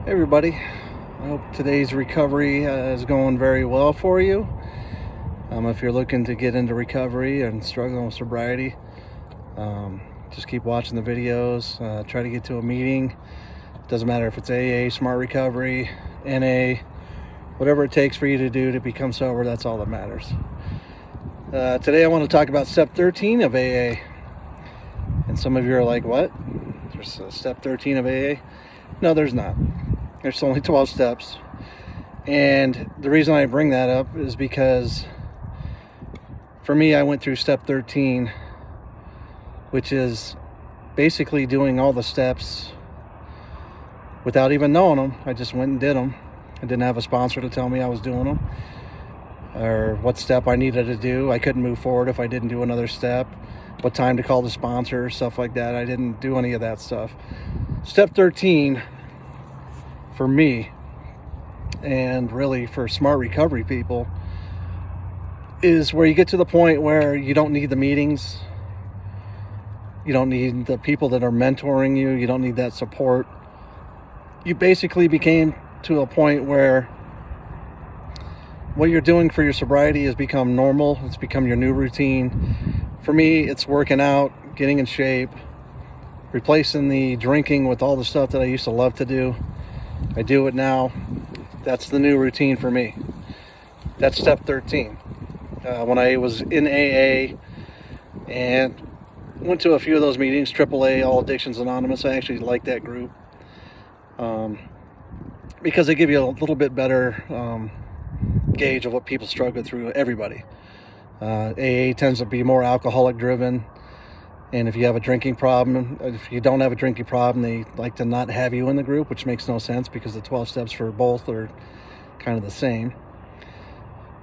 Hey everybody, I hope today's recovery is going very well for you. If you're looking to get into recovery and struggling with sobriety, just keep watching the videos, try to get to a meeting. Doesn't matter if it's AA, Smart Recovery, NA, whatever it takes for you to do to become sober, that's all that matters. Today I want to talk about step 13 of AA. And some of you are like, what? There's a step 13 of AA? No, there's not. There's only 12 steps. And the reason I bring that up is because for me, I went through step 13, which is basically doing all the steps without even knowing them. I just went and did them. I didn't have a sponsor to tell me I was doing them or what step I needed to do. I couldn't move forward if I didn't do another step, what time to call the sponsor, stuff like that. I didn't do any of that stuff. Step 13 for me, and really for smart recovery people, is where you get to the point where you don't need the meetings, you don't need the people that are mentoring you, you don't need that support. You basically became to a point where what you're doing for your sobriety has become normal. It's become your new routine. For me, it's working out, getting in shape, replacing the drinking with all the stuff that I used to love to do. I do it now. That's the new routine for me. That's step 13. When I was in AA and went to a few of those meetings, AAA, All Addictions Anonymous, I actually like that group because they give you a little bit better gauge of what people struggle through, everybody. AA tends to be more alcoholic driven. And if you have a drinking problem, if you don't have a drinking problem, they like to not have you in the group, which makes no sense because the 12 steps for both are kind of the same.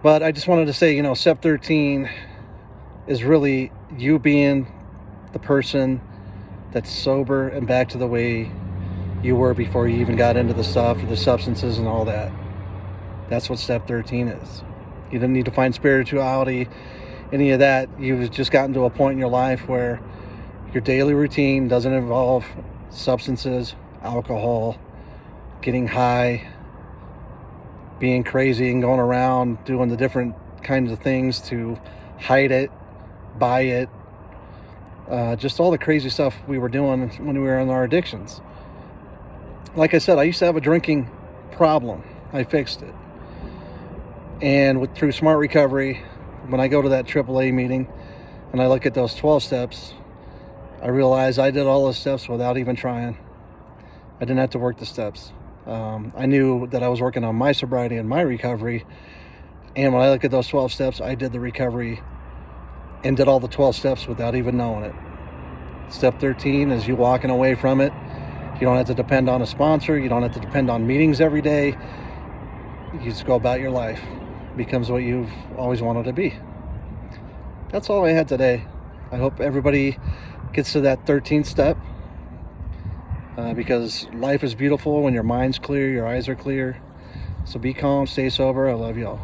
But I just wanted to say, step 13 is really you being the person that's sober and back to the way you were before you even got into the stuff, the substances and all that. That's what step 13 is. You didn't need to find spirituality, any of that. You've just gotten to a point in your life where your daily routine doesn't involve substances, alcohol, getting high, being crazy and going around doing the different kinds of things to hide it, buy it, just all the crazy stuff we were doing when we were in our addictions. Like I said, I used to have a drinking problem. I fixed it. And through Smart Recovery, when I go to that AAA meeting and I look at those 12 steps, I realize I did all those steps without even trying. I didn't have to work the steps. I knew that I was working on my sobriety and my recovery. And when I look at those 12 steps, I did the recovery and did all the 12 steps without even knowing it. Step 13 is you walking away from it. You don't have to depend on a sponsor. You don't have to depend on meetings every day. You just go about your life. It becomes what you've always wanted to be. That's all I had today. I hope everybody gets to that 13th step because life is beautiful when your mind's clear, your eyes are clear. So be calm, stay sober. I love y'all.